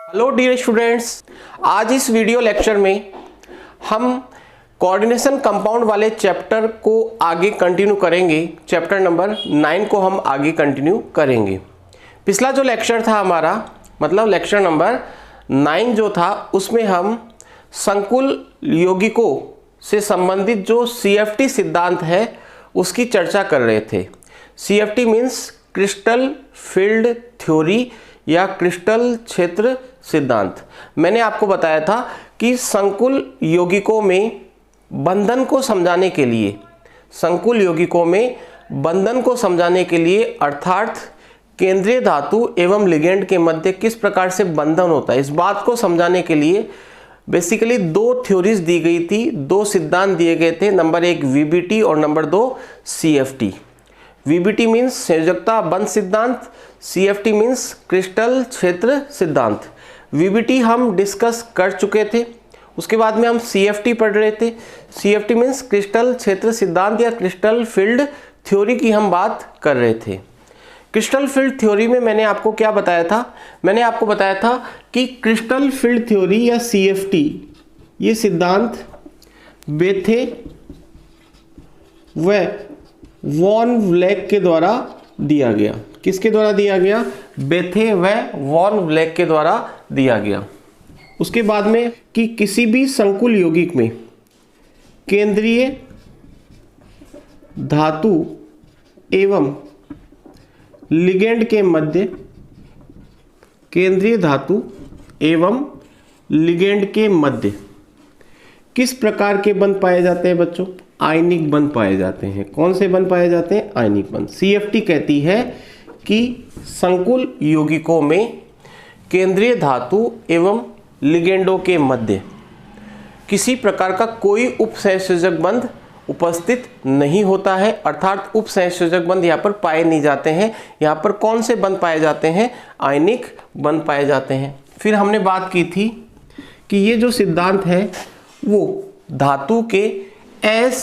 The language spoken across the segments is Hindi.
हेलो डियर स्टूडेंट्स, आज इस वीडियो लेक्चर में हम कोऑर्डिनेशन कंपाउंड वाले चैप्टर को आगे कंटिन्यू करेंगे। चैप्टर नंबर 9 को हम आगे कंटिन्यू करेंगे। पिछला जो लेक्चर था हमारा, मतलब लेक्चर नंबर 9 जो था, उसमें हम संकुल यौगिकों से संबंधित जो CFT सिद्धांत है उसकी चर्चा कर रहे थे। CFT means crystal field theory या क्रिस्टल क्षेत्र सिद्धांत। मैंने आपको बताया था कि संकुल यौगिकों में बंधन को समझाने के लिए, अर्थात केंद्रीय धातु एवं लिगेंड के मध्य किस प्रकार से बंधन होता है, इस बात को समझाने के लिए बेसिकली दो थ्योरीज दी गई थी, दो सिद्धांत दिए गए थे। नंबर 1 VBT और नंबर 2 CFT। VBT मीन्स संयोजकता बंध सिद्धांत, CFT मीन्स क्रिस्टल क्षेत्र सिद्धांत। VBT हम डिस्कस कर चुके थे, उसके बाद में हम CFT पढ़ रहे थे। CFT मीन्स क्रिस्टल क्षेत्र सिद्धांत या क्रिस्टल फील्ड थ्योरी की हम बात कर रहे थे। क्रिस्टल फील्ड थ्योरी में मैंने आपको क्या बताया था? मैंने आपको बताया था कि क्रिस्टल फील्ड थ्योरी या CFT ये सिद्धांत बेथे व वॉन व्लेक के द्वारा दिया गया। किसके द्वारा दिया गया? बेथे व वॉन व्लेक के द्वारा दिया गया। उसके बाद में कि किसी भी संकुल यौगिक में केंद्रीय धातु एवं लिगेंड के मध्य, किस प्रकार के बंध पाए जाते हैं बच्चों? आयनिक बंध पाए जाते हैं। कौन से बंध पाए जाते हैं? आयनिक बंध। CFT कहती है कि संकुल यौगिकों में केंद्रीय धातु एवं लिगेंडों के मध्य किसी प्रकार का कोई उपसंयोजक बंध उपस्थित नहीं होता है, अर्थात उपसंयोजक बंध यहाँ पर पाए नहीं जाते हैं। यहाँ पर कौन से बंध पाए जाते हैं? आयनिक बंध पाए जाते हैं। फिर हमने बात की थी कि ये जो सिद्धांत है वो धातु के S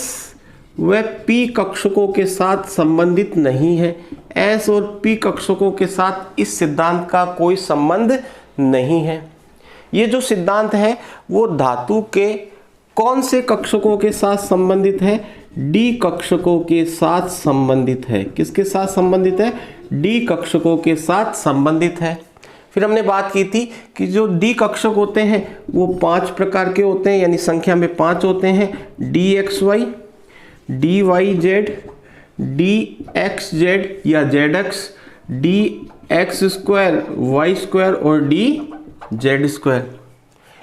व P कक्षकों के साथ संबंधित नहीं है। S और P कक्षकों के साथ इस सिद्धांत का कोई संबंध नहीं है। ये जो सिद्धांत है वो धातु के कौन से कक्षकों के साथ संबंधित है? D कक्षकों के साथ संबंधित है। किसके साथ संबंधित है? D कक्षकों के साथ संबंधित है। फिर हमने बात की थी कि जो D कक्षक होते हैं वो 5 प्रकार के होते हैं, यानी संख्या में 5 होते हैं। DXY, DYZ, DXZ या ZX, DX2, Y2 और DZ2।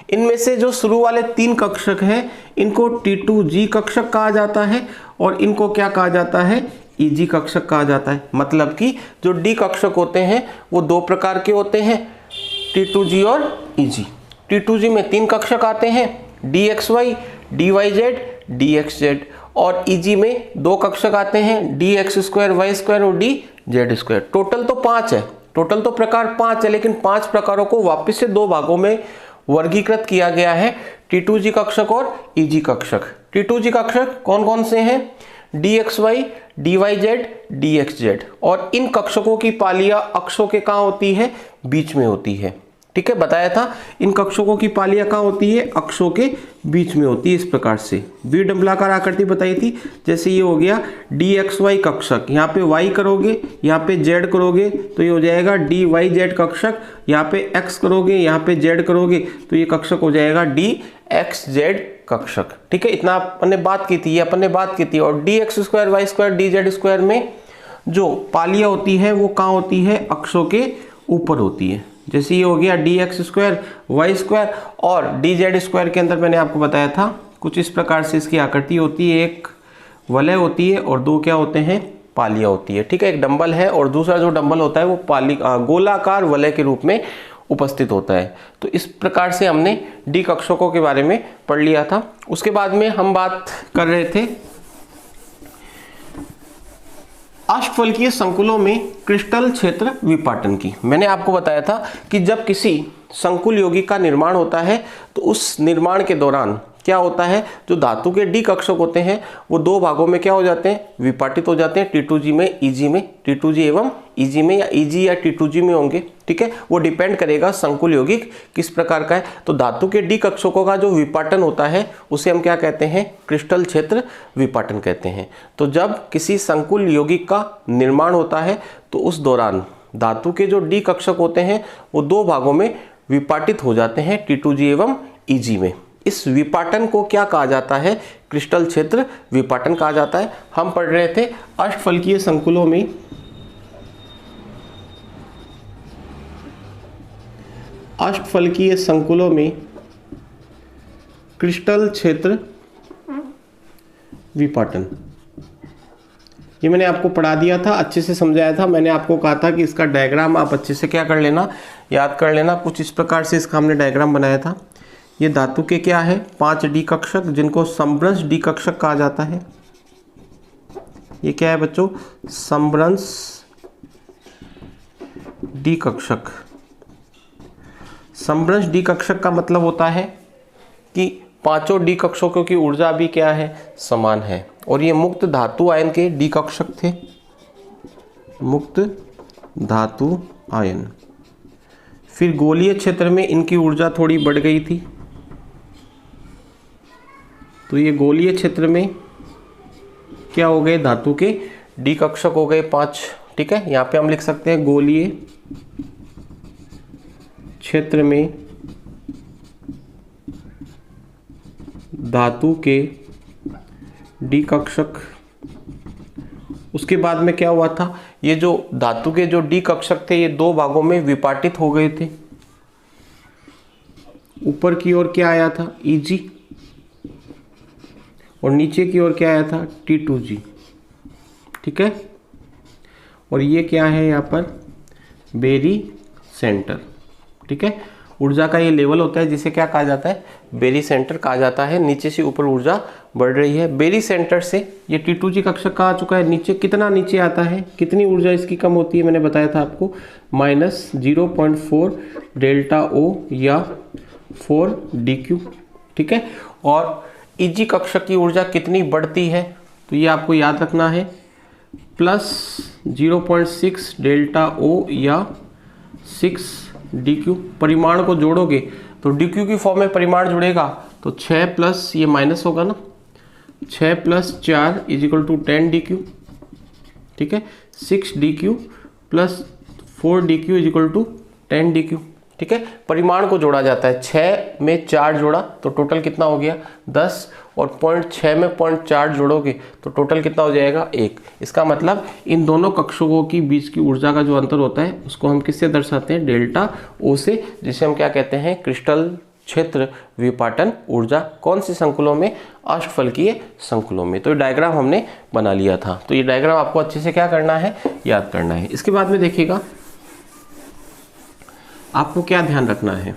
इनमें से जो शुरू वाले 3 कक्षक हैं इनको T2G कक्षक कहा जाता है और इनको क्या कहा जाता है? EG कक्षक कहा जाता है। मतलब कि जो D कक्षक होते हैं वो 2 प्रकार के होते हैं, T2G और EG। T2G में 3 कक्षक आते हैं, DXY, DYZ, DXZ, और EG में 2 कक्षक आते हैं, DX2, Y2 और DZ2। टोटल तो 5 है, टोटल तो प्रकार 5 है, लेकिन 5 प्रकारों को वापस से 2 भागों में वर्गीकृत किया गया है, T2G कक्षक और EG कक्षक। T2G कक्षक कौन कौन से हैं? DXY, DYZ, DXZ। और इन कक्षकों की पालियां अक्षों के कहाँ होती है? बीच में होती है। ठीक है, बताया था इन कक्षकों की पालियां कहाँ होती है? अक्षों के बीच में होती है। इस प्रकार से द्विडंबलाकार आकृति बताई थी। जैसे ये हो गया DXY कक्षक, यहाँ पे Y करोगे, यहाँ पे Z करोगे तो ये हो जाएगा DYZ कक्षक। यहाँ पे X करोगे, यहाँ पे Z करोगे तो ये कक्षक हो जाएगा DXZ कक्षक। ठीक है, इतना अपन ने बात की थी, ये अपन ने बात की थी। और DX2, Y2, DZ2 में जो पालियां होती है वो कहाँ होती है? अक्षों के ऊपर होती है। जैसे ये हो गया DX2, Y2 और DZ2 के अंदर मैंने आपको बताया था कुछ इस प्रकार से इसकी आकृति होती है। एक वलय होती है और 2 क्या होते हैं? पालियां होती है। ठीक है, एक डंबल है और दूसरा जो डंबल होता है वो गोलाकार वलय के रूप में उपस्थित होता है। तो इस प्रकार से हमने D कक्षकों के बारे में पढ़ लिया था। उसके बाद में हम बात कर रहे थे अष्टफलकीय संकुलों में क्रिस्टल क्षेत्र विपाटन की। मैंने आपको बताया था कि जब किसी संकुल यौगिक का निर्माण होता है तो उस निर्माण के दौरान क्या होता है, जो धातु के डी कक्षक होते हैं वो दो भागों में क्या हो जाते हैं, विपाटित हो जाते हैं, T2G में, EG में, T2G एवं EG में, या EG या T2G में होंगे। ठीक है, वो डिपेंड करेगा संकुल यौगिक किस प्रकार का है। तो धातु के डी कक्षकों का जो विपाटन होता है उसे हम क्या कहते हैं, क्रिस्टल क्षेत्र विपाटन कहते हैं। तो जब किसी संकुल यौगिक का निर्माण होता है तो उस दौरान धातु के जो डी कक्षक होते हैं वो दो भागों में विपाटित हो जाते हैं, T2G एवं EG में। इस विपाटन को क्या कहा जाता है, क्रिस्टल क्षेत्र विपाटन कहा जाता है। हम पढ़ रहे थे अष्टफलकीय संकुलों में क्रिस्टल क्षेत्र विपाटन, ये मैंने आपको पढ़ा दिया था, अच्छे से समझाया था। मैंने आपको कहा था कि इसका डायग्राम आप अच्छे से क्या कर लेना, याद कर लेना। कुछ इस प्रकार से इसका हमने डायग्राम बनाया था। ये धातु के क्या है, 5 डी कक्षक जिनको समभ्रंश डी कक्षक कहा जाता है। ये क्या है बच्चों, समभ्रंश डी कक्षक। समभ्रंश डी कक्षक का मतलब होता है कि पांचों डी कक्षकों की ऊर्जा भी क्या है, समान है। और ये मुक्त धातु आयन के डी कक्षक थे, मुक्त धातु आयन। फिर गोलीय क्षेत्र में इनकी ऊर्जा थोड़ी बढ़ गई थी, तो ये गोलीय क्षेत्र में क्या हो गए, धातु के डी कक्षक हो गए 5। ठीक है, यहाँ पे हम लिख सकते हैं गोलीय क्षेत्र में धातु के डी कक्षक। उसके बाद में क्या हुआ था, ये जो धातु के जो डी कक्षक थे ये दो भागों में विपाटित हो गए थे। ऊपर की ओर क्या आया था, EG, और नीचे की ओर क्या आया था, T2G। ठीक है, और ये क्या है यहाँ पर, बेरी सेंटर। ठीक है, ऊर्जा का ये लेवल होता है जिसे क्या कहा जाता है, बेरी सेंटर कहा जाता है। नीचे से ऊपर ऊर्जा बढ़ रही है। बेरी सेंटर से ये T2G कक्षक का आ चुका है नीचे। कितना नीचे आता है, कितनी ऊर्जा इसकी कम होती है, मैंने बताया था आपको, -0.4 डेल्टा O या 4 DQ। ठीक है, और EG कक्षक की ऊर्जा कितनी बढ़ती है, तो ये आपको याद रखना है, +0.6 डेल्टा O या 6 DQ। परिमाण को जोड़ोगे तो DQ की फॉर्म में परिमाण जुड़ेगा तो 6 प्लस ये माइनस होगा ना, 6 + 4 = 10 DQ। ठीक है, 6 DQ + 4 DQ = 10 DQ। ठीक है, परिमाण को जोड़ा जाता है। 6 में 4 जोड़ा तो टोटल कितना हो गया, 10, और 0.6 में 0.4 जोड़ोगे तो टोटल कितना हो जाएगा, 1। इसका मतलब इन दोनों कक्षकों की बीच की ऊर्जा का जो अंतर होता है उसको हम किससे दर्शाते हैं, डेल्टा O से, जिसे हम क्या कहते हैं, क्रिस्टल क्षेत्र विपाटन ऊर्जा। कौन से संकुलों में, अष्टफलकीय संकुलों में। तो ये डायग्राम हमने बना लिया था। तो ये डायग्राम आपको अच्छे से क्या करना है, याद करना है। इसके बाद में देखिएगा आपको क्या ध्यान रखना है,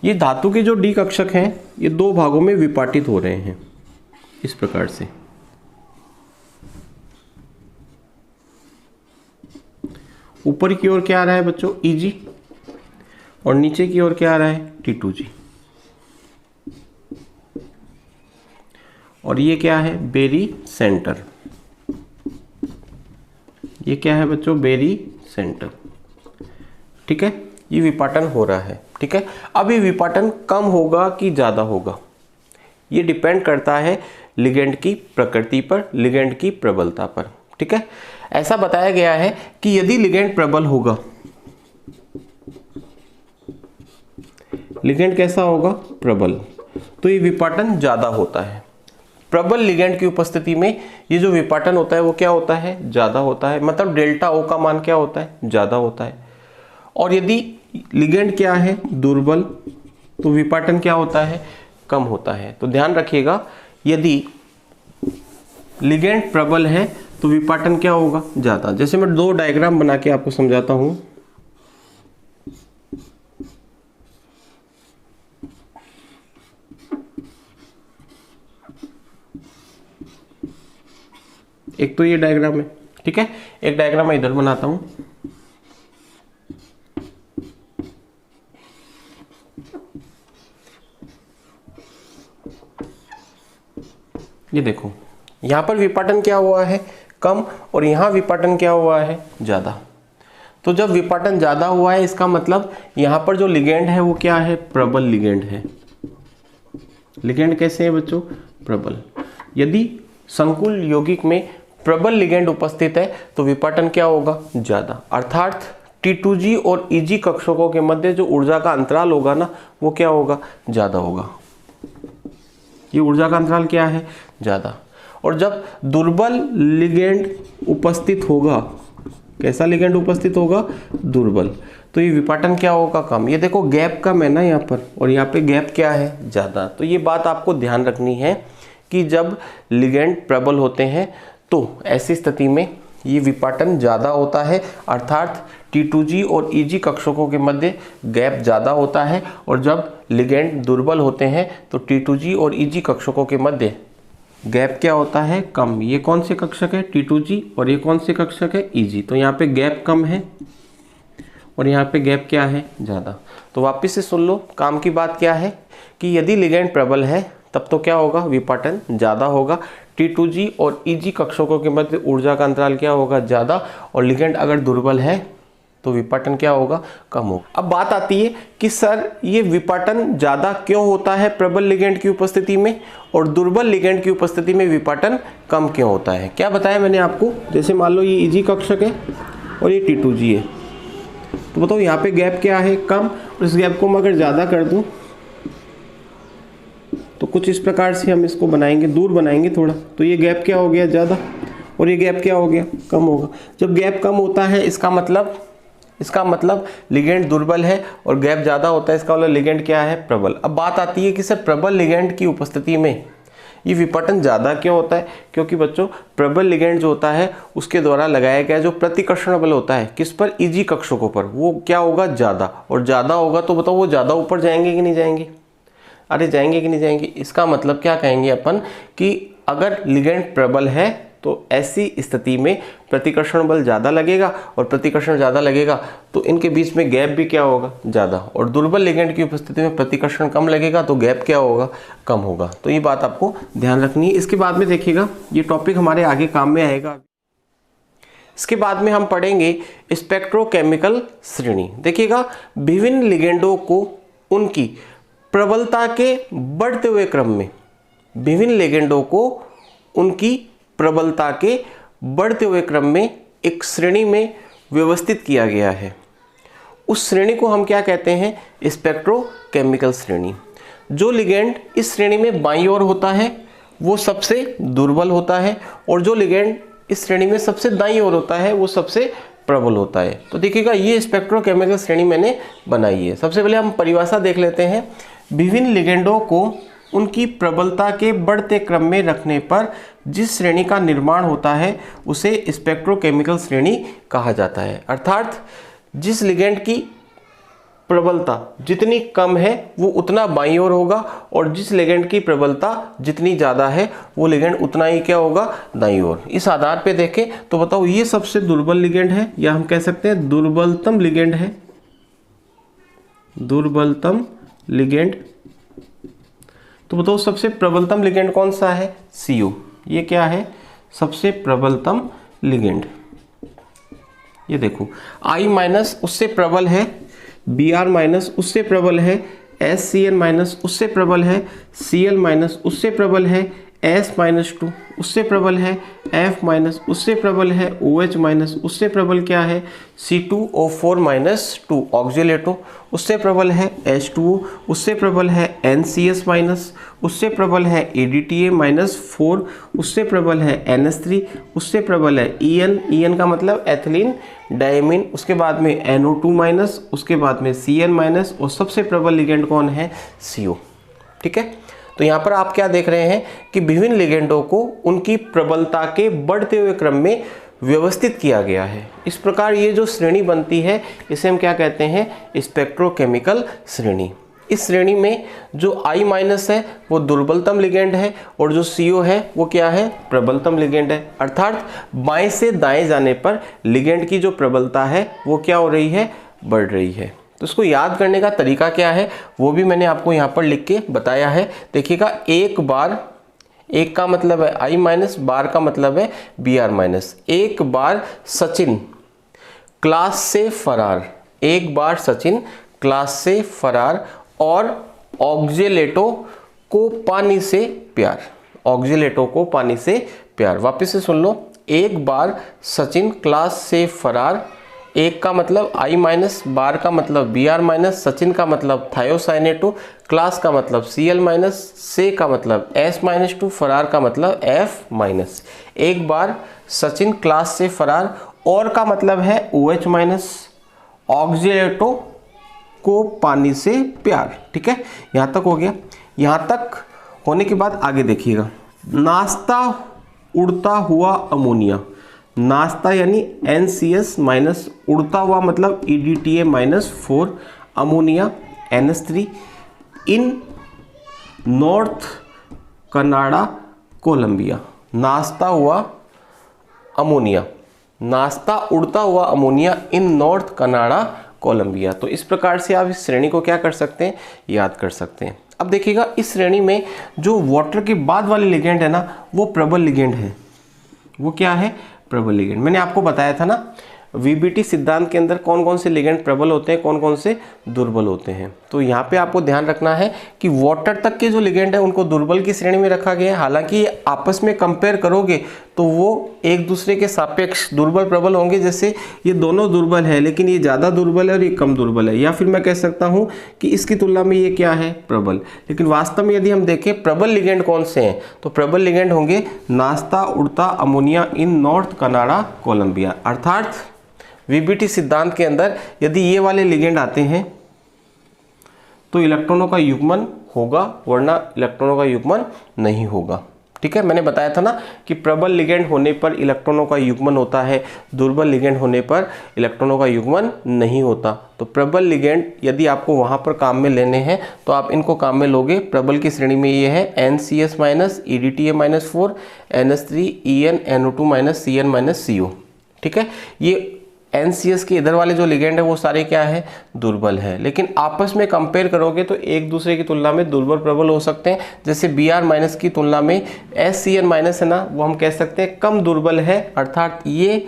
ये धातु के जो डी कक्षक हैं ये दो भागों में विपाटित हो रहे हैं इस प्रकार से। ऊपर की ओर क्या आ रहा है बच्चों, EG, और नीचे की ओर क्या आ रहा है, T2G। और ये क्या है, बेरी सेंटर। ये क्या है बच्चों, बेरी सेंटर। ठीक है, ये विपाटन हो रहा है। ठीक है, अब ये विपाटन कम होगा कि ज़्यादा होगा, ये डिपेंड करता है लिगेंड की प्रकृति पर, लिगेंड की प्रबलता पर। ठीक है, ऐसा बताया गया है कि यदि लिगेंड प्रबल होगा, लिगेंड कैसा होगा, प्रबल, तो ये विपाटन ज़्यादा होता है। प्रबल लिगेंड की उपस्थिति में ये जो विपाटन होता है वो क्या होता है, ज़्यादा होता है। मतलब डेल्टा O का मान क्या होता है, ज़्यादा होता है। और यदि लिगेंड क्या है, दुर्बल, तो विपाटन क्या होता है, कम होता है। तो ध्यान रखिएगा, यदि लिगेंड प्रबल है तो विपाटन क्या होगा, ज़्यादा। जैसे मैं दो डायग्राम बना के आपको समझाता हूँ। एक तो ये डायग्राम है, ठीक है, एक डायग्राम मैं इधर बनाता हूं। ये देखो यहाँ पर विपाटन क्या हुआ है, कम, और यहाँ विपाटन क्या हुआ है, ज़्यादा। तो जब विपाटन ज़्यादा हुआ है इसका मतलब यहाँ पर जो लिगेंड है वो क्या है, प्रबल लिगेंड है। लिगेंड कैसे है बच्चों, प्रबल। यदि संकुल यौगिक में प्रबल लिगेंड उपस्थित है तो विपाटन क्या होगा, ज़्यादा। अर्थात T2G और EG कक्षकों के मध्य जो ऊर्जा का अंतराल होगा ना वो क्या होगा, ज़्यादा होगा। ये ऊर्जा का अंतराल क्या है, ज़्यादा। और जब दुर्बल लिगेंड उपस्थित होगा, कैसा लिगेंड उपस्थित होगा, दुर्बल, तो ये विपाटन क्या होगा, कम। ये देखो गैप कम है ना यहाँ पर, और यहाँ पे गैप क्या है, ज़्यादा। तो ये बात आपको ध्यान रखनी है कि जब लिगेंड प्रबल होते हैं तो ऐसी स्थिति में ये विपाटन ज़्यादा होता है, अर्थात T2G और EG कक्षकों के मध्य गैप ज़्यादा होता है। और जब लिगेंड दुर्बल होते हैं तो T2G और EG कक्षकों के मध्य गैप क्या होता है, कम। ये कौन से कक्षक है, T2G, और ये कौन से कक्षक है, EG। तो यहाँ पे गैप कम है और यहाँ पे गैप क्या है, ज़्यादा। तो वापस से सुन लो, काम की बात क्या है कि यदि लिगेंड प्रबल है तब तो क्या होगा, विपाटन ज़्यादा होगा। T2G और EG कक्षकों के मध्य ऊर्जा का अंतराल क्या होगा, ज़्यादा। और लिगेंड अगर दुर्बल है तो विपाटन क्या होगा, कम होगा। अब बात आती है कि सर ये विपाटन ज़्यादा क्यों होता है प्रबल लिगेंड की उपस्थिति में, और दुर्बल लिगेंड की उपस्थिति में विपाटन कम क्यों होता है। क्या बताया मैंने आपको, जैसे मान लो ये EG कक्षक है और ये T2G है, तो बताओ यहाँ पे गैप क्या है, कम। और इस गैप को मैं अगर ज़्यादा कर दूँ तो कुछ इस प्रकार से हम इसको बनाएंगे, दूर बनाएंगे थोड़ा, तो ये गैप क्या हो गया, ज़्यादा, और ये गैप क्या हो गया, कम होगा। जब गैप कम होता है इसका मतलब लिगेंड दुर्बल है, और गैप ज़्यादा होता है इसका मतलब लिगेंड क्या है, प्रबल। अब बात आती है कि सर प्रबल लिगेंड की उपस्थिति में ये विपाटन ज़्यादा क्यों होता है। क्योंकि बच्चों प्रबल लिगेंड जो होता है उसके द्वारा लगाया गया जो प्रतिकर्षण बल होता है किस पर, EG कक्षकों पर, वो क्या होगा, ज़्यादा। और ज़्यादा होगा तो बताओ वो ज़्यादा ऊपर जाएंगे कि नहीं जाएंगे, अरे जाएंगे कि नहीं जाएंगे। इसका मतलब क्या कहेंगे अपन कि अगर लिगेंड प्रबल है तो ऐसी स्थिति में प्रतिकर्षण बल ज़्यादा लगेगा, और प्रतिकर्षण ज़्यादा लगेगा तो इनके बीच में गैप भी क्या होगा, ज़्यादा। और दुर्बल लिगेंड की उपस्थिति में प्रतिकर्षण कम लगेगा तो गैप क्या होगा, कम होगा। तो ये बात आपको ध्यान रखनी है। इसके बाद में देखिएगा ये टॉपिक हमारे आगे काम में आएगा। इसके बाद में हम पढ़ेंगे स्पेक्ट्रोकेमिकल श्रेणी। देखिएगा विभिन्न लिगेंडों को उनकी प्रबलता के बढ़ते हुए क्रम में, विभिन्न लिगेंडों को उनकी प्रबलता के बढ़ते हुए क्रम में एक श्रेणी में व्यवस्थित किया गया है। उस श्रेणी को हम क्या कहते हैं, स्पेक्ट्रोकेमिकल श्रेणी। जो लिगेंड इस श्रेणी में बाईं ओर होता है वो सबसे दुर्बल होता है, और जो लिगेंड इस श्रेणी में सबसे दाईं ओर होता है वो सबसे प्रबल होता है। तो देखिएगा ये स्पेक्ट्रोकेमिकल श्रेणी मैंने बनाई है। सबसे पहले हम परिभाषा देख लेते हैं। विभिन्न लिगेंडों को उनकी प्रबलता के बढ़ते क्रम में रखने पर जिस श्रेणी का निर्माण होता है उसे स्पेक्ट्रोकेमिकल श्रेणी कहा जाता है। अर्थात जिस लिगेंड की प्रबलता जितनी कम है वो उतना बाईं ओर होगा, और जिस लिगेंड की प्रबलता जितनी ज़्यादा है वो लिगेंड उतना ही क्या होगा, दाईं ओर। इस आधार पे देखें तो बताओ ये सबसे दुर्बल लिगेंड है, या हम कह सकते हैं दुर्बलतम लिगेंड है, दुर्बलतम लिगेंड। तो बताओ सबसे प्रबलतम लिगेंड कौन सा है, CO। ये क्या है, सबसे प्रबलतम लिगेंड। ये देखो I माइनस उससे प्रबल है, Br माइनस उससे प्रबल है, SCN माइनस उससे प्रबल है, Cl माइनस उससे प्रबल है, S माइनस 2 उससे प्रबल है, F माइनस उससे प्रबल है, OH माइनस उससे प्रबल क्या है, C2O4 माइनस 2 ऑक्सीलेटो उससे प्रबल है, H2O उससे प्रबल है, NCS माइनस उससे प्रबल है, ADTA माइनस 4 उससे प्रबल है, NS3 उससे प्रबल है, EN का मतलब एथिलीन डायमीन, उसके बाद में NO2 माइनस, उसके बाद में Cn माइनस, और सबसे प्रबल लिगेंड कौन है, CO। ठीक है, तो यहाँ पर आप क्या देख रहे हैं कि विभिन्न लिगेंडों को उनकी प्रबलता के बढ़ते हुए क्रम में व्यवस्थित किया गया है। इस प्रकार ये जो श्रेणी बनती है इसे हम क्या कहते हैं, स्पेक्ट्रोकेमिकल श्रेणी। इस श्रेणी में जो I माइनस है वो दुर्बलतम लिगेंड है, और जो CO है वो क्या है, प्रबलतम लिगेंड है। अर्थात बाएं से दाएं जाने पर लिगेंड की जो प्रबलता है वो क्या हो रही है, बढ़ रही है। तो इसको याद करने का तरीका क्या है वो भी मैंने आपको यहाँ पर लिख के बताया है। देखिएगा एक का मतलब है I माइनस, बार का मतलब है BR माइनस। एक बार सचिन क्लास से फरार, एक बार सचिन क्लास से फरार और ऑक्जेलेटो को पानी से प्यार, ऑक्जेलेटो को पानी से प्यार। वापस से सुन लो, एक बार सचिन क्लास से फरार, एक का मतलब I माइनस, बार का मतलब BR माइनस, सचिन का मतलब थायोसाइनेटो, क्लास का मतलब Cl माइनस, से का मतलब S माइनस 2, फरार का मतलब F माइनस। एक बार सचिन क्लास से फरार, और का मतलब है OH माइनस, ऑक्जेलेटो को पानी से प्यार। ठीक है, यहाँ तक हो गया। यहाँ तक होने के बाद आगे देखिएगा, नाश्ता उड़ता हुआ अमोनिया, नाश्ता यानी NCS माइनस, उड़ता हुआ मतलब EDTA माइनस 4, अमोनिया NH3 इन नॉर्थ कनाडा कोलंबिया। नाश्ता हुआ अमोनिया, नाश्ता उड़ता हुआ अमोनिया इन नॉर्थ कनाडा कोलंबिया। तो इस प्रकार से आप इस श्रेणी को क्या कर सकते हैं, याद कर सकते हैं। अब देखिएगा, इस श्रेणी में जो वाटर के बाद वाले लिगेंड है ना, वो प्रबल लिगेंड है। वो क्या है, प्रबल लिगेंड। मैंने आपको बताया था ना VBT सिद्धांत के अंदर कौन कौन से लिगेंड प्रबल होते हैं, कौन कौन से दुर्बल होते हैं। तो यहाँ पे आपको ध्यान रखना है कि वाटर तक के जो लिगेंड है उनको दुर्बल की श्रेणी में रखा गया है। हालांकि ये आपस में कंपेयर करोगे तो वो एक दूसरे के सापेक्ष दुर्बल प्रबल होंगे। जैसे ये दोनों दुर्बल है, लेकिन ये ज़्यादा दुर्बल है और ये कम दुर्बल है, या फिर मैं कह सकता हूँ कि इसकी तुलना में ये क्या है, प्रबल। लेकिन वास्तव में यदि हम देखें प्रबल लिगेंड कौन से हैं, तो प्रबल लिगेंड होंगे नाश्ता उड़ता अमोनिया इन नॉर्थ कनाडा कोलंबिया। अर्थात VBT सिद्धांत के अंदर यदि ये वाले लिगेंड आते हैं तो इलेक्ट्रॉनों का युग्मन होगा, वरना इलेक्ट्रॉनों का युग्मन नहीं होगा। ठीक है, मैंने बताया था ना कि प्रबल लिगेंड होने पर इलेक्ट्रॉनों का युग्मन होता है, दुर्बल लिगेंड होने पर इलेक्ट्रॉनों का युग्मन नहीं होता। तो प्रबल लिगेंड यदि आपको वहाँ पर काम में लेने हैं तो आप इनको काम में लोगे। प्रबल की श्रेणी में ये है NCS minus, EDTA minus 4, NH3 EN NO2 minus CN minus CO। ठीक है, ये NCS के इधर वाले जो लिगेंड है वो सारे क्या है, दुर्बल है। लेकिन आपस में कंपेयर करोगे तो एक दूसरे की तुलना में दुर्बल प्रबल हो सकते हैं। जैसे BR माइनस की तुलना में SCN माइनस है ना, वो हम कह सकते हैं कम दुर्बल है। अर्थात ये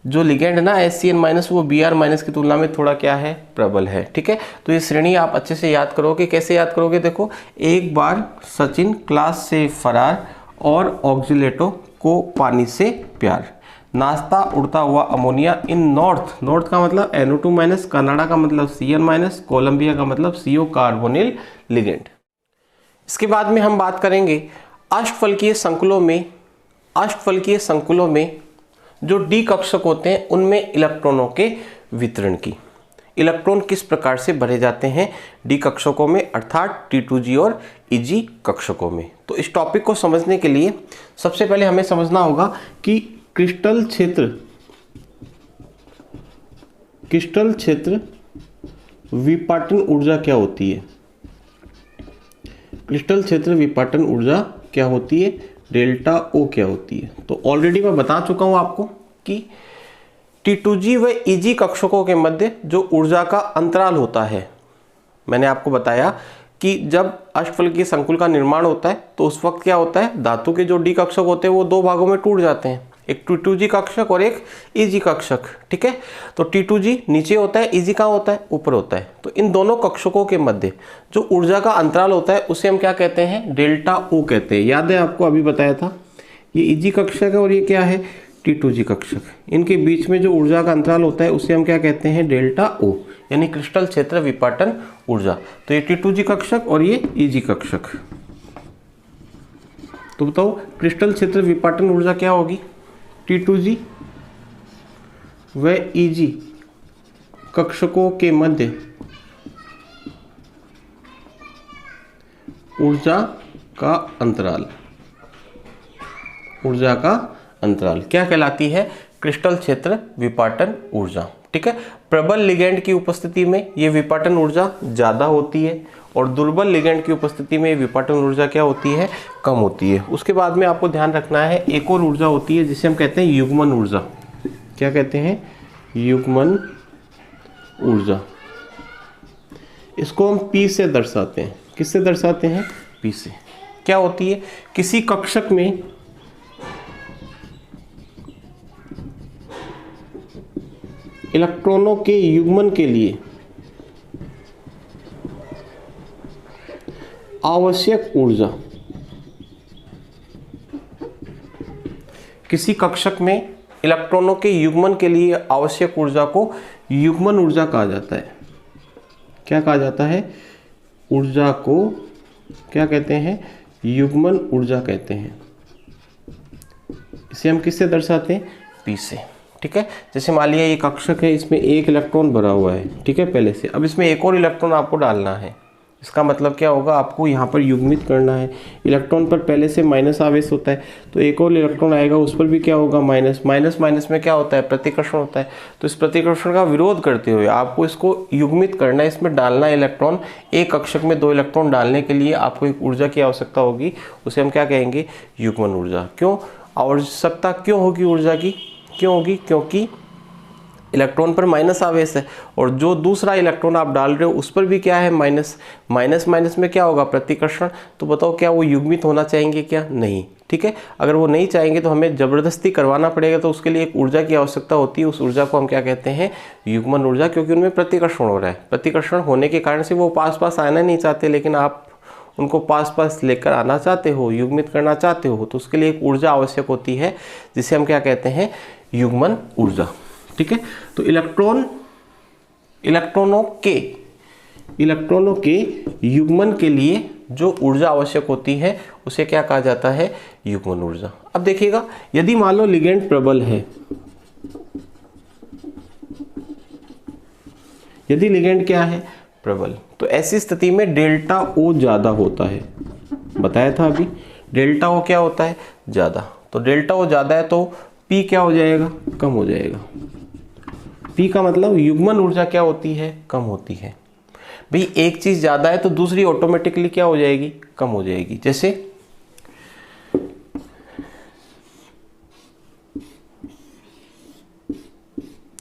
जो लिगेंड है ना SCN माइनस, वो BR माइनस की तुलना में थोड़ा क्या है, प्रबल है। ठीक है, तो ये श्रेणी आप अच्छे से याद करोगे। कैसे याद करोगे, देखो, एक बार सचिन क्लास से फरार और ऑक्जेलेटो को पानी से प्यार, नाश्ता उड़ता हुआ अमोनिया इन नॉर्थ, नॉर्थ का मतलब NO2 माइनस, कनाडा का मतलब CN माइनस, कोलंबिया का मतलब CO कार्बोनिल लिगेंड। इसके बाद में हम बात करेंगे अष्टफलकीय संकुलों में, अष्टफलकीय संकुलों में जो D कक्षक होते हैं उनमें इलेक्ट्रॉनों के वितरण की। इलेक्ट्रॉन किस प्रकार से भरे जाते हैं D कक्षकों में, अर्थात T2G और EG कक्षकों में। तो इस टॉपिक को समझने के लिए सबसे पहले हमें समझना होगा कि क्रिस्टल क्षेत्र विपाटन ऊर्जा क्या होती है। क्रिस्टल क्षेत्र विपाटन ऊर्जा क्या होती है, डेल्टा O क्या होती है। तो ऑलरेडी मैं बता चुका हूं आपको कि T2G व EG कक्षकों के मध्य जो ऊर्जा का अंतराल होता है, मैंने आपको बताया कि जब अष्टफलकीय संकुल का निर्माण होता है तो उस वक्त क्या होता है, धातु के जो D कक्षक होते हैं वो दो भागों में टूट जाते हैं, एक T2G कक्षक और एक EG कक्षक। ठीक है, तो T2G नीचे होता है, EG कहाँ होता है, ऊपर होता है। तो इन दोनों कक्षकों के मध्य जो ऊर्जा का अंतराल होता है उसे हम क्या कहते हैं, डेल्टा O कहते हैं। याद है आपको, अभी बताया था, ये EG कक्षक है और ये क्या है, T2G कक्षक। इनके बीच में जो ऊर्जा का अंतराल होता है उसे हम क्या कहते हैं, डेल्टा O, यानी क्रिस्टल क्षेत्र विपाटन ऊर्जा। तो ये T2G कक्षक और ये EG कक्षक। तो बताओ क्रिस्टल क्षेत्र विपाटन ऊर्जा क्या होगी, T2G व EG कक्षकों के मध्य ऊर्जा का अंतराल, ऊर्जा का अंतराल क्या कहलाती है, क्रिस्टल क्षेत्र विपाटन ऊर्जा। ठीक है, प्रबल लिगेंड की उपस्थिति में ये विपाटन ऊर्जा ज़्यादा होती है और दुर्बल लिगेंड की उपस्थिति में विपाटन ऊर्जा क्या होती है, कम होती है। उसके बाद में आपको ध्यान रखना है एक और ऊर्जा होती है जिसे हम कहते हैं युग्मन ऊर्जा। क्या कहते हैं, युग्मन ऊर्जा। इसको हम P से दर्शाते हैं। किससे दर्शाते हैं, P से। क्या होती है? किसी कक्षक में इलेक्ट्रॉनों के युग्मन के लिए आवश्यक ऊर्जा, किसी कक्षक में इलेक्ट्रॉनों के युग्मन के लिए आवश्यक ऊर्जा को युग्मन ऊर्जा कहा जाता है। क्या कहा जाता है? ऊर्जा को क्या कहते हैं? युग्मन ऊर्जा कहते हैं। इसे हम किससे दर्शाते हैं? P से। ठीक है, जैसे मान लिया ये कक्षक है, इसमें एक इलेक्ट्रॉन भरा हुआ है, ठीक है, पहले से। अब इसमें एक और इलेक्ट्रॉन आपको डालना है। इसका मतलब क्या होगा? आपको यहाँ पर युग्मित करना है। इलेक्ट्रॉन पर पहले से माइनस आवेश होता है, तो एक और इलेक्ट्रॉन आएगा, उस पर भी क्या होगा? माइनस। माइनस माइनस में क्या होता है? प्रतिकर्षण होता है। तो इस प्रतिकर्षण का विरोध करते हुए आपको इसको युग्मित करना है, इसमें डालना है इलेक्ट्रॉन। एक कक्षक में 2 इलेक्ट्रॉन डालने के लिए आपको एक ऊर्जा की आवश्यकता होगी, उसे हम क्या कहेंगे? युग्मन ऊर्जा। क्यों आवश्यकता क्यों होगी ऊर्जा की? क्यों होगी? क्योंकि इलेक्ट्रॉन पर माइनस आवेश है और जो दूसरा इलेक्ट्रॉन आप डाल रहे हो उस पर भी क्या है? माइनस। माइनस माइनस में क्या होगा? प्रतिकर्षण। तो बताओ क्या वो युग्मित होना चाहेंगे क्या? नहीं। ठीक है, अगर वो नहीं चाहेंगे तो हमें जबरदस्ती करवाना पड़ेगा, तो उसके लिए एक ऊर्जा की आवश्यकता होती है। उस ऊर्जा को हम क्या कहते हैं? युग्मन ऊर्जा, क्योंकि उनमें प्रतिकर्षण हो रहा है। प्रतिकर्षण होने के कारण से वो पास पास आना नहीं चाहते, लेकिन आप उनको पास पास लेकर आना चाहते हो, युग्मित करना चाहते हो, तो उसके लिए एक ऊर्जा आवश्यक होती है, जिसे हम क्या कहते हैं? युग्मन ऊर्जा। ठीक है, तो इलेक्ट्रॉनों के युग्मन के लिए जो ऊर्जा आवश्यक होती है उसे क्या कहा जाता है? युग्मन ऊर्जा। अब देखिएगा, यदि मान लो लिगेंड प्रबल है, यदि लिगेंड क्या है? प्रबल, तो ऐसी स्थिति में डेल्टा O ज्यादा होता है। बताया था अभी, डेल्टा O क्या होता है? ज्यादा। तो डेल्टा O ज्यादा है तो P क्या हो जाएगा? कम हो जाएगा। P का मतलब युग्मन ऊर्जा क्या होती है? कम होती है। भाई एक चीज ज्यादा है तो दूसरी ऑटोमेटिकली क्या हो जाएगी? कम हो जाएगी। जैसे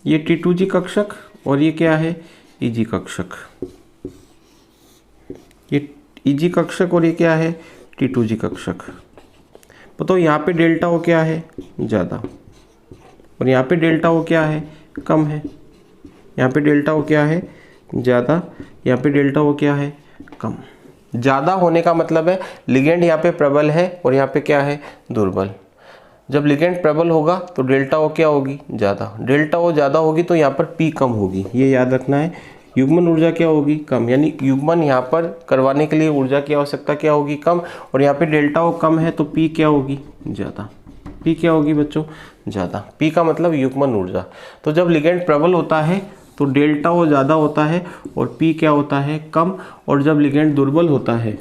ये T2G कक्षक और ये क्या है? EG कक्षक। ये EG कक्षक और ये क्या है? T2G कक्षक। बताओ यहाँ पे डेल्टा O क्या है? ज्यादा, और यहाँ पे डेल्टा O क्या है? कम है। यहाँ पे डेल्टा O क्या है? ज़्यादा, यहाँ पे डेल्टा O क्या है? कम। ज़्यादा होने का मतलब है लिगेंड यहाँ पे प्रबल है और यहाँ पे क्या है? दुर्बल। जब लिगेंड प्रबल होगा तो डेल्टा O क्या होगी? ज़्यादा। डेल्टा O ज़्यादा होगी तो यहाँ पर P कम होगी, ये याद रखना है। युग्मन ऊर्जा क्या होगी? कम। यानी युग्मन यहाँ पर करवाने के लिए ऊर्जा की आवश्यकता क्या होगी? कम। और यहाँ पे डेल्टा O कम है तो P क्या होगी? ज़्यादा। P क्या होगी बच्चों? ज़्यादा। P का मतलब युग्मन ऊर्जा। तो जब लिगेंड प्रबल होता है तो डेल्टा O ज़्यादा होता है और P क्या होता है? कम। और जब लिगेंड दुर्बल होता है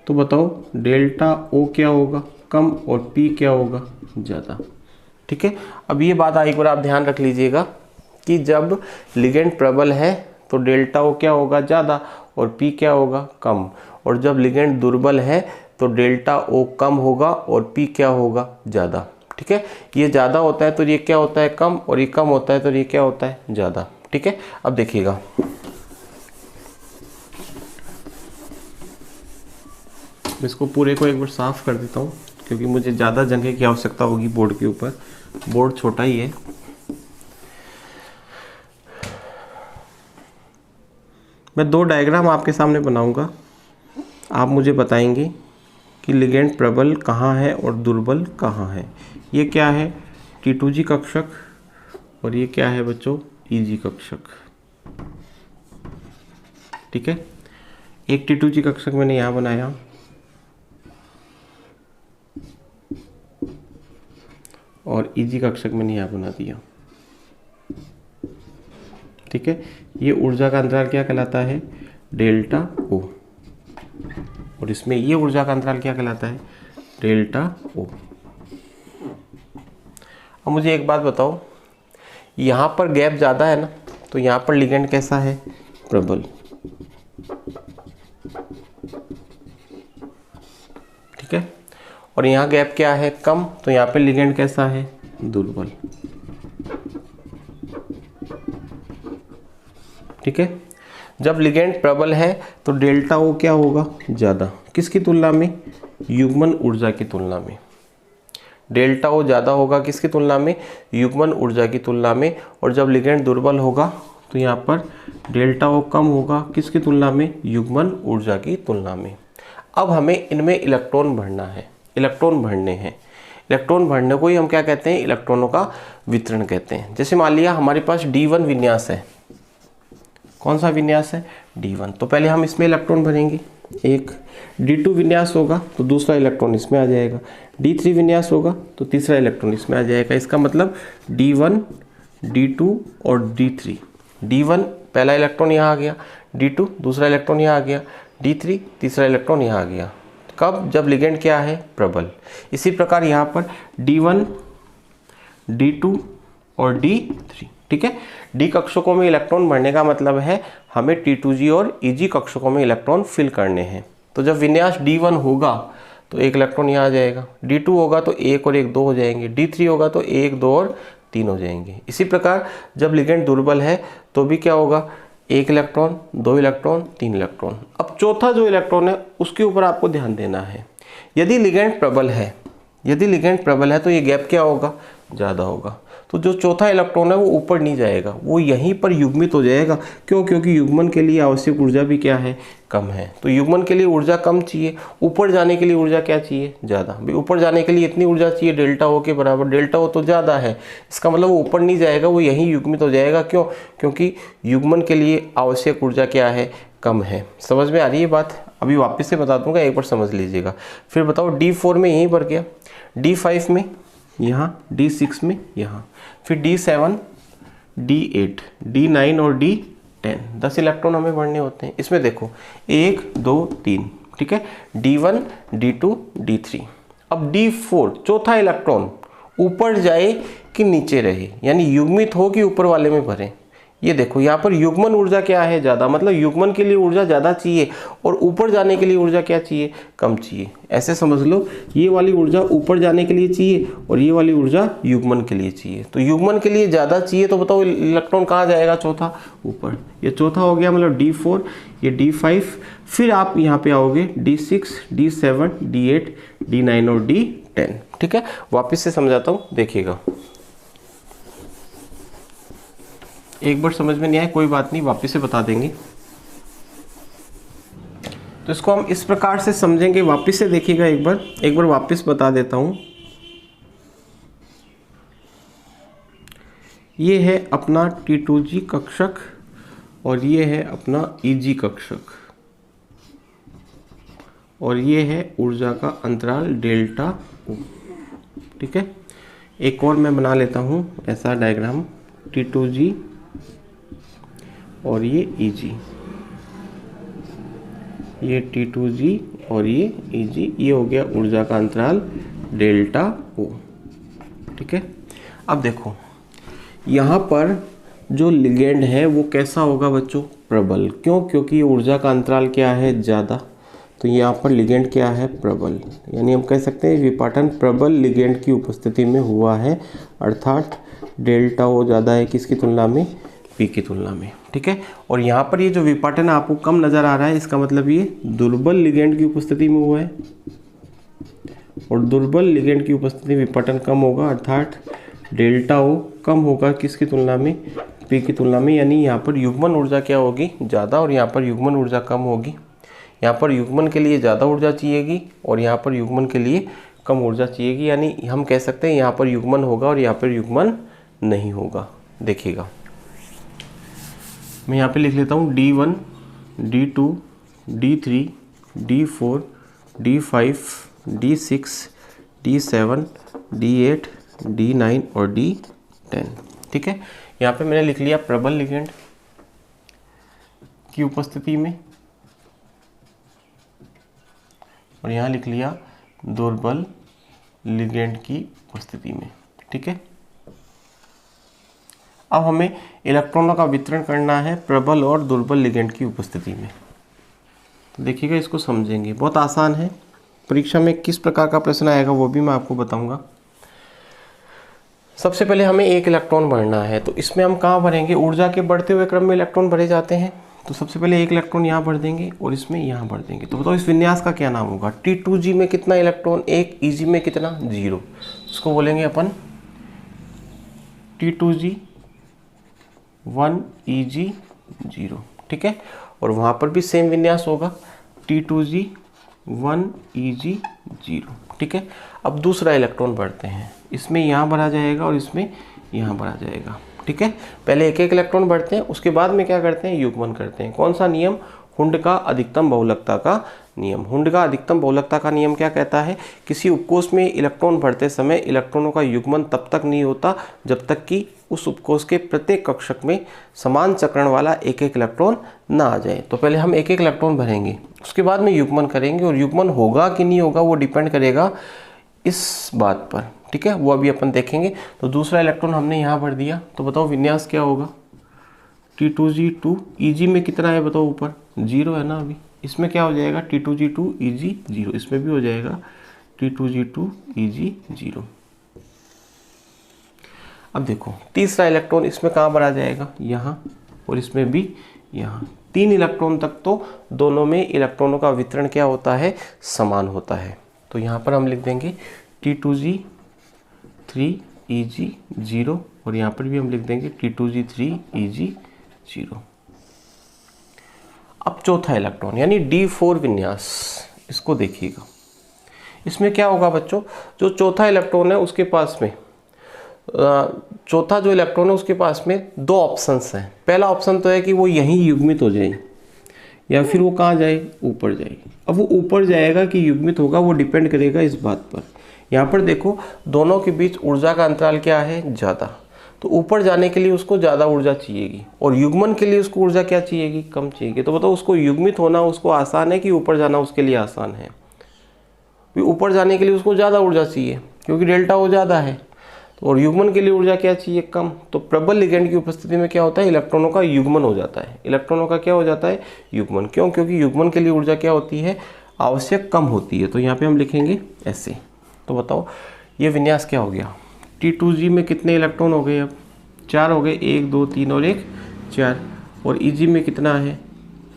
तो बताओ डेल्टा O क्या होगा? कम, और P क्या होगा? ज़्यादा। ठीक है, अब ये बात एक बार आप ध्यान रख लीजिएगा कि जब लिगेंड प्रबल है तो डेल्टा O क्या होगा? ज़्यादा, और P क्या होगा? कम। और जब लिगेंड दुर्बल है तो डेल्टा O कम होगा और P क्या होगा? ज़्यादा। ठीक है, ये ज़्यादा होता है तो ये क्या होता है? कम, और ये कम होता है तो ये क्या होता है? ज़्यादा। ठीक है, अब देखिएगा, इसको पूरे को एक बार साफ कर देता हूँ क्योंकि मुझे ज़्यादा जगह की आवश्यकता होगी बोर्ड के ऊपर। बोर्ड छोटा ही है। मैं 2 डायग्राम आपके सामने बनाऊंगा, आप मुझे बताएंगे कि लिगेंड प्रबल कहाँ है और दुर्बल कहाँ है। ये क्या है? T2G कक्षक, और ये क्या है बच्चों? EG कक्षक। ठीक है, एक T2G कक्षक मैंने यहाँ बनाया और EG कक्षक मैंने यहाँ बना दिया। ठीक है, ये ऊर्जा का अंतराल क्या कहलाता है? डेल्टा O, और इसमें ये ऊर्जा का अंतराल क्या कहलाता है? Delta O। अब मुझे एक बात बताओ, यहाँ पर गैप ज़्यादा है ना, तो यहाँ पर लिगेंड कैसा है? प्रबल। ठीक है, और यहाँ गैप क्या है? कम, तो यहाँ पे लिगेंड कैसा है? दुर्बल। ठीक है, जब लिगेंड प्रबल है तो डेल्टा ओ क्या होगा, ज़्यादा, किसकी तुलना में, युग्मन ऊर्जा की तुलना में। डेल्टा ओ ज़्यादा होगा किसकी तुलना में, युग्मन ऊर्जा की तुलना में। और जब लिगेंड दुर्बल होगा तो यहाँ पर डेल्टा ओ कम होगा किसकी तुलना में, युग्मन ऊर्जा की तुलना में। अब हमें इनमें इलेक्ट्रॉन भरना है, इलेक्ट्रॉन भरने हैं। इलेक्ट्रॉन भरने को ही हम क्या कहते हैं, इलेक्ट्रॉनों का वितरण कहते हैं। जैसे मान लिया हमारे पास D1 विन्यास है, कौन सा विन्यास है, D1, तो पहले हम इसमें इलेक्ट्रॉन भरेंगे, एक D2 विन्यास होगा तो दूसरा इलेक्ट्रॉन इसमें आ जाएगा, D3 विन्यास होगा तो तीसरा इलेक्ट्रॉन इसमें आ जाएगा। इसका मतलब D1, D2 और D3। D1 पहला इलेक्ट्रॉन यहाँ आ गया, D2 दूसरा इलेक्ट्रॉन यहाँ आ गया, D3 तीसरा इलेक्ट्रॉन यहाँ आ गया। कब, जब लिगेंड क्या है, प्रबल। इसी प्रकार यहाँ पर D1, D2 और D3, ठीक है। D कक्षकों में इलेक्ट्रॉन भरने का मतलब है हमें T2G और EG कक्षकों में इलेक्ट्रॉन फिल करने हैं। तो जब विन्यास D1 होगा तो एक इलेक्ट्रॉन यहाँ आ जाएगा, D2 होगा तो 1 और 1 2 हो जाएंगे, D3 होगा तो 1 2 और 3 हो जाएंगे। इसी प्रकार जब लिगेंड दुर्बल है तो भी क्या होगा, 1 इलेक्ट्रॉन, 2 इलेक्ट्रॉन, 3 इलेक्ट्रॉन। अब चौथा जो इलेक्ट्रॉन है उसके ऊपर आपको ध्यान देना है। यदि लिगेंड प्रबल है, यदि लिगेंड प्रबल है तो ये गैप क्या होगा, ज़्यादा होगा। तो जो चौथा इलेक्ट्रॉन है वो ऊपर नहीं जाएगा, वो यहीं पर युग्मित हो जाएगा। क्यों, क्योंकि युग्मन के लिए आवश्यक ऊर्जा भी क्या है, कम है। तो युग्मन के लिए ऊर्जा कम चाहिए, ऊपर जाने के लिए ऊर्जा क्या चाहिए, ज़्यादा। भाई ऊपर जाने के लिए इतनी ऊर्जा चाहिए डेल्टा ओ के बराबर, डेल्टा ओ तो ज़्यादा है, इसका मतलब वो ऊपर नहीं जाएगा, वो यहीं युग्मित हो जाएगा। क्यों, क्योंकि युग्मन के लिए आवश्यक ऊर्जा क्या है, कम है। समझ में आ रही है बात, अभी वापस से बता दूंगा, एक बार समझ लीजिएगा। फिर बताओ D4 में यहीं पर गया, D5 में यहाँ, D6 में यहाँ, फिर D7, D8, D9 और D10, 10 इलेक्ट्रॉन हमें भरने होते हैं। इसमें देखो 1 2 3, ठीक है, D1, D2, D3। अब D4 चौथा इलेक्ट्रॉन ऊपर जाए कि नीचे रहे, यानी युग्मित हो कि ऊपर वाले में भरे। ये देखो यहाँ पर युग्मन ऊर्जा क्या है, ज़्यादा, मतलब युग्मन के लिए ऊर्जा ज़्यादा चाहिए और ऊपर जाने के लिए ऊर्जा क्या चाहिए, कम चाहिए। ऐसे समझ लो, ये वाली ऊर्जा ऊपर जाने के लिए चाहिए और ये वाली ऊर्जा युग्मन के लिए चाहिए। तो युग्मन के लिए ज़्यादा चाहिए तो बताओ इलेक्ट्रॉन कहाँ जाएगा, चौथा, ऊपर। ये चौथा हो गया, मतलब D4, ये D5, फिर आप यहाँ पे आओगे D6, D7, D8, D9 और D10, ठीक है। वापस से समझाता हूँ, देखिएगा। एक बार समझ में नहीं आया कोई बात नहीं, वापस से बता देंगे। तो इसको हम इस प्रकार से समझेंगे, वापस से देखिएगा एक बार वापस बता देता हूं। ये है अपना T2G कक्षक और ये है अपना EG कक्षक और ये है ऊर्जा का अंतराल डेल्टा O, ठीक है। एक और मैं बना लेता हूं ऐसा डायग्राम, T2G और ये EG, ये T2G और ये EG, ये हो गया ऊर्जा का अंतराल डेल्टा O, ठीक है। अब देखो यहाँ पर जो लिगेंड है वो कैसा होगा बच्चों, प्रबल। क्यों, क्योंकि ये ऊर्जा का अंतराल क्या है, ज़्यादा। तो यहाँ पर लिगेंड क्या है, प्रबल, यानी हम कह सकते हैं विपाटन प्रबल लिगेंड की उपस्थिति में हुआ है, अर्थात डेल्टा O ज़्यादा है किसकी तुलना में, P की तुलना में, ठीक है। और यहाँ पर ये जो विपाटन आपको कम नज़र आ रहा है, इसका मतलब ये दुर्बल लिगेंड की उपस्थिति में हुआ है और दुर्बल लिगेंड की उपस्थिति में विपाटन कम होगा, अर्थात डेल्टा O कम होगा किसकी तुलना में, P की तुलना में। यानी यहाँ पर युग्मन ऊर्जा क्या होगी, ज़्यादा, और यहाँ पर युग्मन ऊर्जा कम होगी। यहाँ पर युग्मन के लिए ज़्यादा ऊर्जा चाहिएगी और यहाँ पर युग्मन के लिए कम ऊर्जा चाहिएगी। यानी हम कह सकते हैं यहाँ पर युग्मन होगा और यहाँ पर युग्मन नहीं होगा। देखिएगा मैं यहाँ पे लिख लेता हूँ D1, D2, D3, D4, D5, D6, D7, D8, D9 और D10, ठीक है। यहाँ पे मैंने लिख लिया प्रबल लिगेंड की उपस्थिति में और यहाँ लिख लिया दुर्बल लिगेंड की उपस्थिति में, ठीक है। अब हमें इलेक्ट्रॉनों का वितरण करना है प्रबल और दुर्बल लिगेंड की उपस्थिति में। तो देखिएगा, इसको समझेंगे, बहुत आसान है। परीक्षा में किस प्रकार का प्रश्न आएगा वो भी मैं आपको बताऊंगा। सबसे पहले हमें एक इलेक्ट्रॉन भरना है, तो इसमें हम कहाँ भरेंगे, ऊर्जा के बढ़ते हुए क्रम में इलेक्ट्रॉन भरे जाते हैं। तो सबसे पहले एक इलेक्ट्रॉन यहाँ भर देंगे और इसमें यहाँ भर देंगे। तो बताओ इस विन्यास का क्या नाम होगा? T2G में कितना इलेक्ट्रॉन? एक। Eg में कितना? 0। इसको बोलेंगे अपन T2G 1 Eg 0, ठीक है। और वहाँ पर भी सेम विन्यास होगा, T2G 1 Eg 0, ठीक है। अब दूसरा इलेक्ट्रॉन भरते हैं, इसमें यहाँ भरा जाएगा और इसमें यहाँ भरा जाएगा, ठीक है। पहले एक एक इलेक्ट्रॉन भरते हैं, उसके बाद में क्या करते हैं? युग्मन करते हैं। कौन सा नियम? हुंड का अधिकतम बहुलकता का नियम। हुंड का अधिकतम बहुलकता का नियम क्या कहता है? किसी उपकोष में इलेक्ट्रॉन भरते समय इलेक्ट्रॉनों का युग्मन तब तक नहीं होता जब तक कि उस उपकोष के प्रत्येक कक्षक में समान चक्रण वाला एक एक इलेक्ट्रॉन ना आ जाए। तो पहले हम एक एक इलेक्ट्रॉन भरेंगे, उसके बाद में युग्मन करेंगे, और युग्मन होगा कि नहीं होगा वो डिपेंड करेगा इस बात पर, ठीक है। वो अभी अपन देखेंगे। तो दूसरा इलेक्ट्रॉन हमने यहाँ भर दिया, तो बताओ विन्यास क्या होगा? T2G2 Eg में कितना है बताओ? ऊपर 0 है ना अभी। इसमें क्या हो जाएगा? T2G2 Eg 0। इसमें भी हो जाएगा T2G2 Eg 0। अब देखो तीसरा इलेक्ट्रॉन इसमें कहाँ भरा जाएगा? यहाँ, और इसमें भी यहाँ। 3 इलेक्ट्रॉन तक तो दोनों में इलेक्ट्रॉनों का वितरण क्या होता है? समान होता है। तो यहाँ पर हम लिख देंगे T2G3 Eg 0, और यहाँ पर भी हम लिख देंगे T2G3 Eg 0। अब चौथा इलेक्ट्रॉन यानी D4 विन्यास, इसको देखिएगा। इसमें क्या होगा बच्चों? जो चौथा इलेक्ट्रॉन है उसके पास में चौथा जो इलेक्ट्रॉन है उसके पास में 2 ऑप्शंस हैं। पहला ऑप्शन तो है कि वो यहीं युग्मित हो जाए, या फिर वो कहाँ जाए? ऊपर जाए। अब वो ऊपर जाएगा कि युग्मित होगा वो डिपेंड करेगा इस बात पर। यहाँ पर देखो दोनों के बीच ऊर्जा का अंतराल क्या है? ज़्यादा। तो ऊपर जाने के लिए उसको ज़्यादा ऊर्जा चाहिएगी, और युग्मन के लिए उसको ऊर्जा क्या चाहिएगी? कम चाहिएगी। तो बताओ उसको युग्मित होना उसको आसान है कि ऊपर जाना उसके लिए आसान है? ऊपर जाने के लिए उसको ज़्यादा ऊर्जा चाहिए क्योंकि डेल्टा वो ज़्यादा है, और युग्मन के लिए ऊर्जा क्या चाहिए? कम। तो प्रबल लिगेंड की उपस्थिति में क्या होता है? इलेक्ट्रॉनों का युग्मन हो जाता है। इलेक्ट्रॉनों का क्या हो जाता है? युग्मन। क्यों? क्योंकि युग्मन के लिए ऊर्जा क्या होती है? आवश्यक कम होती है। तो यहाँ पे हम लिखेंगे ऐसे। तो बताओ ये विन्यास क्या हो गया? T2G में कितने इलेक्ट्रॉन हो गए? अब 4 हो गए, 1 2 3 और 1 4। और Eg में कितना है?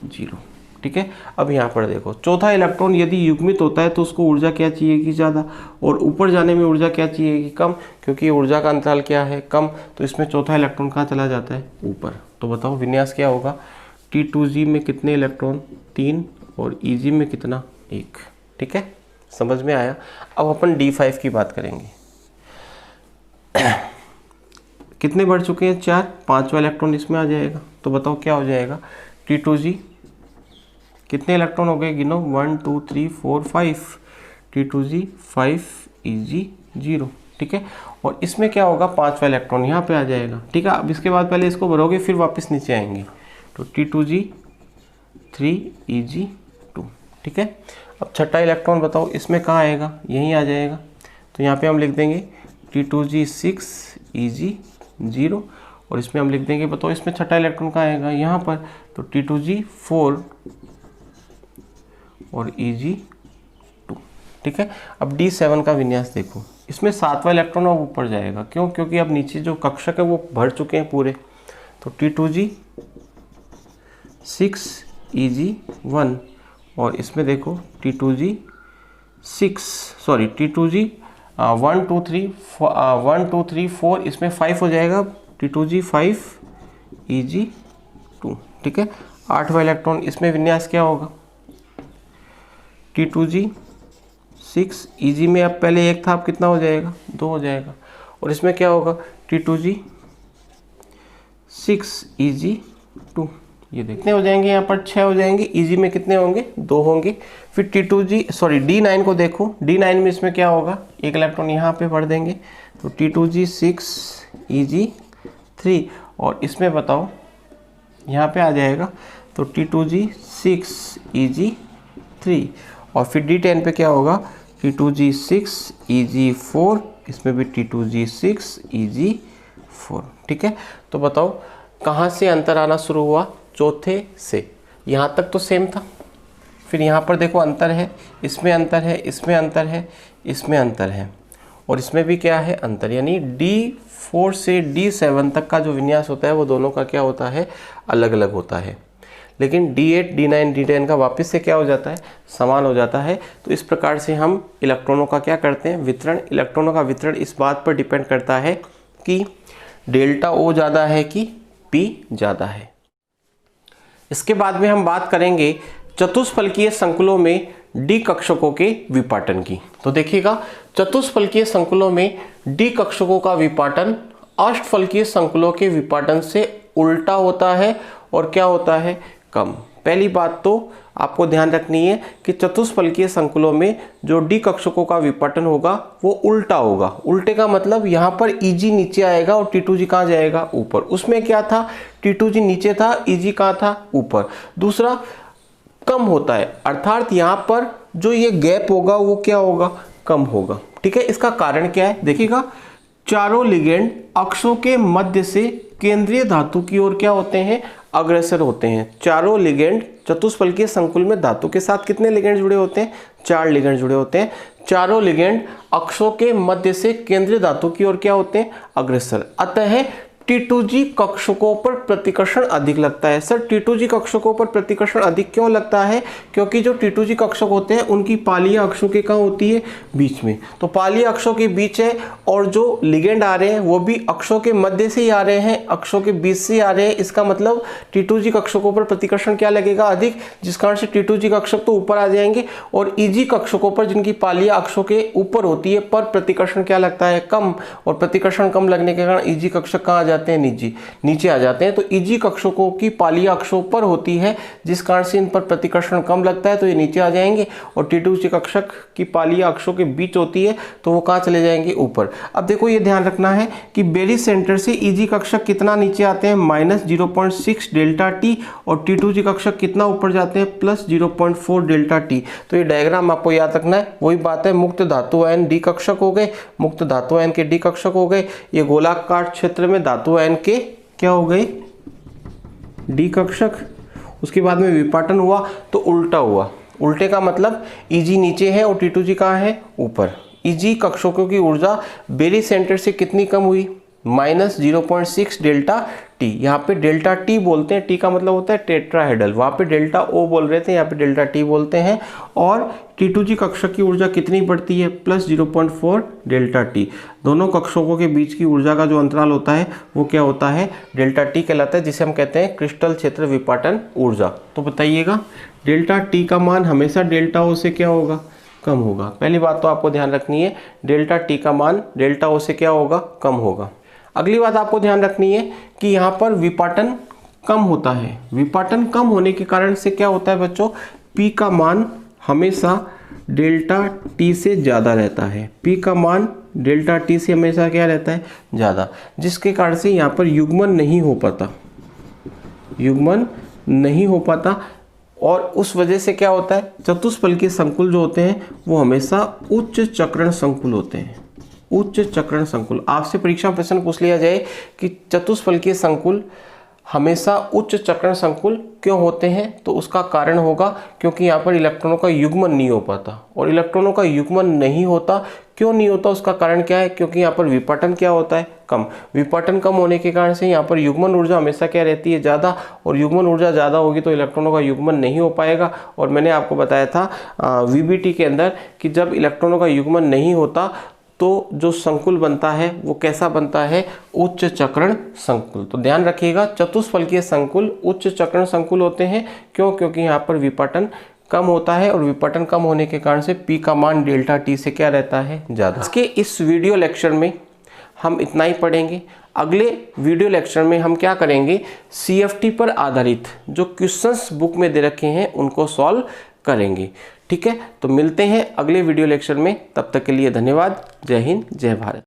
0, ठीक है। अब यहाँ पर देखो चौथा इलेक्ट्रॉन यदि युग्मित होता है तो उसको ऊर्जा क्या चाहिएगी? ज़्यादा। और ऊपर जाने में ऊर्जा क्या चाहिएगी? कम, क्योंकि ऊर्जा का अंतराल क्या है? कम। तो इसमें चौथा इलेक्ट्रॉन कहाँ चला जाता है? ऊपर। तो बताओ विन्यास क्या होगा? T2G में कितने इलेक्ट्रॉन? 3, और Eg में कितना? 1, ठीक है। समझ में आया? अब अपन D5 की बात करेंगे। कितने बढ़ चुके हैं? 4। 5वां इलेक्ट्रॉन इसमें आ जाएगा। तो बताओ क्या हो जाएगा? T2G कितने इलेक्ट्रॉन हो गए? गिनो। 1 2 3 4 5। T2G 5 Eg 0, ठीक है। और इसमें क्या होगा? 5वां इलेक्ट्रॉन यहाँ पे आ जाएगा, ठीक है। अब इसके बाद पहले इसको भरोगे फिर वापस नीचे आएंगे। तो T2G 3 Eg 2, ठीक है। अब छठा इलेक्ट्रॉन बताओ इसमें कहाँ आएगा? यहीं आ जाएगा। तो यहाँ पे हम लिख देंगे T2G 6 Eg 0, और इसमें हम लिख देंगे बताओ इसमें छठा इलेक्ट्रॉन कहाँ आएगा? यहाँ पर। तो T2G 4 और Eg 2, ठीक है। अब D7 का विन्यास देखो, इसमें 7वां इलेक्ट्रॉन अब ऊपर जाएगा। क्यों? क्योंकि अब नीचे जो कक्षक है वो भर चुके हैं पूरे। तो T2G 6 Eg 1, और इसमें देखो T2G 1 2 3 4, इसमें 5 हो जाएगा। T2G 5 Eg 2, ठीक है। 8वां इलेक्ट्रॉन इसमें विन्यास क्या होगा? T2G 6 Eg में अब पहले 1 था, अब कितना हो जाएगा? 2 हो जाएगा। और इसमें क्या होगा? T2G 6 Eg 2, ये देखने हो जाएंगे। यहाँ पर 6 हो जाएंगे। Eg में कितने होंगे? 2 होंगे। फिर D9 को देखो। D9 में इसमें क्या होगा? एक इलेक्ट्रॉन यहाँ पे भर देंगे। तो T2G 6 Eg 3, और इसमें बताओ यहाँ पे आ जाएगा। तो T2G 6 Eg 3, और फिर D10 पे क्या होगा? T2G 6 Eg 4, इसमें भी T2G 6 Eg 4, ठीक है। तो बताओ कहाँ से अंतर आना शुरू हुआ? चौथे से। यहाँ तक तो सेम था, फिर यहाँ पर देखो अंतर है, इसमें अंतर है, इसमें अंतर है, इसमें अंतर है, और इसमें भी क्या है? अंतर। यानी D4 से D7 तक का जो विन्यास होता है वो दोनों का क्या होता है? अलग अलग होता है। लेकिन D8 D9 D10 का वापस से क्या हो जाता है, समान हो जाता है। तो इस प्रकार से हम इलेक्ट्रॉनों का क्या करते हैं, वितरण। इलेक्ट्रॉनों का वितरण इस बात पर डिपेंड करता है कि डेल्टा O ज़्यादा है कि P ज़्यादा है। इसके बाद में हम बात करेंगे चतुष्फलकीय संकुलों में डी कक्षकों के विपाटन की। तो देखिएगा, चतुष्फलकीय संकुलों में डी कक्षकों का विपाटन अष्टफलकीय संकुलों के विपाटन से उल्टा होता है और क्या होता है, कम। पहली बात तो आपको ध्यान रखनी है कि चतुष्फलकीय संकुलों में जो डी कक्षकों का विपाटन होगा वो उल्टा होगा। उल्टे का मतलब यहाँ पर Eg नीचे आएगा और T2G कहाँ जाएगा, ऊपर। उसमें क्या था, T2G नीचे था, Eg कहाँ था, ऊपर। दूसरा, कम होता है, अर्थात यहाँ पर जो ये गैप होगा वो क्या होगा, कम होगा। ठीक है, इसका कारण क्या है, देखिएगा, चारों लिगेंड अक्षों के मध्य से केंद्रीय धातु की ओर क्या होते हैं, अग्रसर होते हैं। चारों लिगेंड, चतुष्फलकीय संकुल में धातु के साथ कितने लिगेंड जुड़े होते हैं, 4 लिगेंड जुड़े होते हैं। चारों लिगेंड अक्षों के मध्य से केंद्रीय धातु की ओर क्या होते हैं, अग्रसर। अतः T2G कक्षकों पर प्रतिकर्षण अधिक लगता है। सर, T2G कक्षकों पर प्रतिकर्षण अधिक क्यों लगता है, क्योंकि जो T2G कक्षक होते हैं उनकी पालीय अक्षों के कहाँ होती है, बीच में। तो पालीय अक्षों के बीच है और जो लिगेंड आ रहे हैं वो भी अक्षों के मध्य से ही आ रहे हैं, अक्षों के बीच से ही आ रहे हैं। इसका मतलब T2G कक्षकों पर प्रतिकर्षण क्या लगेगा, अधिक, जिस कारण से T2G कक्षक तो ऊपर आ जाएंगे और Eg कक्षकों पर, जिनकी पालीय अक्षों के ऊपर होती है, पर प्रतिकर्षण क्या लगता है, कम। और प्रतिकर्षण कम लगने के कारण Eg कक्षक कहाँ जाते हैं, नीचे आ जाते हैं। तो Eg कक्षकों की पालीय अक्षों पर होती है, जिस कारण से इन पर प्रतिकर्षण कम लगता है, तो ये नीचे आ जाएंगे। और T2G कक्षक की पालीय अक्षों के बीच होती है, तो वो कहाँ चले जाएंगे, ऊपर। अब देखो, ये ध्यान रखना है कि बेरी सेंटर से Eg कक्षक कितना नीचे आते हैं, -0.6 डेल्टा T, और T2G कक्षक कितना ऊपर जाते हैं, +0.4 डेल्टा T। तो ये डायग्राम आपको याद रखना है। वही बात है, मुक्त धातु आयन डी कक्षक हो गए, मुक्त धातु आयन के डी कक्षक हो गए। ये गोलाकार क्षेत्र में धातु आयन के क्या हो गए, डी कक्षक। उसके बाद में विपाटन हुआ तो उल्टा हुआ। उल्टे का मतलब Eg नीचे है और T2G कहाँ है, ऊपर। Eg कक्षकों की ऊर्जा बेरी सेंटर से कितनी कम हुई, -0.6 डेल्टा T। यहाँ पे डेल्टा T बोलते हैं, T का मतलब होता है टेट्राहेड्रल, वहाँ पे डेल्टा O बोल रहे थे, यहाँ पे डेल्टा T बोलते हैं। और T2G कक्षक की ऊर्जा कितनी बढ़ती है, +0.4 डेल्टा T। दोनों कक्षकों के बीच की ऊर्जा का जो अंतराल होता है वो क्या होता है, डेल्टा T कहलाता है, जिसे हम कहते हैं क्रिस्टल क्षेत्र विपाटन ऊर्जा। तो बताइएगा, डेल्टा T का मान हमेशा डेल्टा O से क्या होगा, कम होगा। पहली बात तो आपको ध्यान रखनी है, डेल्टा T का मान डेल्टा O से क्या होगा, कम होगा। अगली बात आपको ध्यान रखनी है कि यहाँ पर विपाटन कम होता है। विपाटन कम होने के कारण से क्या होता है बच्चों, P का मान हमेशा डेल्टा T से ज़्यादा रहता है। P का मान डेल्टा T से हमेशा क्या रहता है, ज़्यादा, जिसके कारण से यहाँ पर युग्मन नहीं हो पाता, युग्मन नहीं हो पाता। और उस वजह से क्या होता है, चतुष्फलकीय संकुल जो होते हैं वो हमेशा उच्च चक्रण संकुल होते हैं। उच्च चक्रण संकुल, आपसे परीक्षा में प्रश्न पूछ लिया जाए कि चतुष्फलकीय संकुल हमेशा उच्च चक्रण संकुल क्यों होते हैं, तो उसका कारण होगा क्योंकि यहाँ पर इलेक्ट्रॉनों का युग्मन नहीं हो पाता। और इलेक्ट्रॉनों का युग्मन नहीं होता, क्यों नहीं होता, उसका कारण क्या है, क्योंकि यहाँ पर विपाटन क्या होता है, कम। विपाटन कम होने के कारण से यहाँ पर युग्मन ऊर्जा हमेशा क्या रहती है, ज़्यादा। और युग्मन ऊर्जा ज़्यादा होगी तो इलेक्ट्रॉनों का युग्मन नहीं हो पाएगा। और मैंने आपको बताया था VBT के अंदर कि जब इलेक्ट्रॉनों का युग्मन नहीं होता तो जो संकुल बनता है वो कैसा बनता है, उच्च चक्रण संकुल। तो ध्यान रखिएगा, चतुष्फलकीय संकुल उच्च चक्रण संकुल होते हैं। क्यों, क्योंकि यहाँ पर विपाटन कम होता है और विपाटन कम होने के कारण से P का मान डेल्टा T से क्या रहता है, ज़्यादा। इसके इस वीडियो लेक्चर में हम इतना ही पढ़ेंगे। अगले वीडियो लेक्चर में हम क्या करेंगे, CFT पर आधारित जो क्वेश्चंस बुक में दे रखे हैं उनको सॉल्व करेंगे। ठीक है, तो मिलते हैं अगले वीडियो लेक्चर में। तब तक के लिए धन्यवाद। जय हिंद, जय भारत।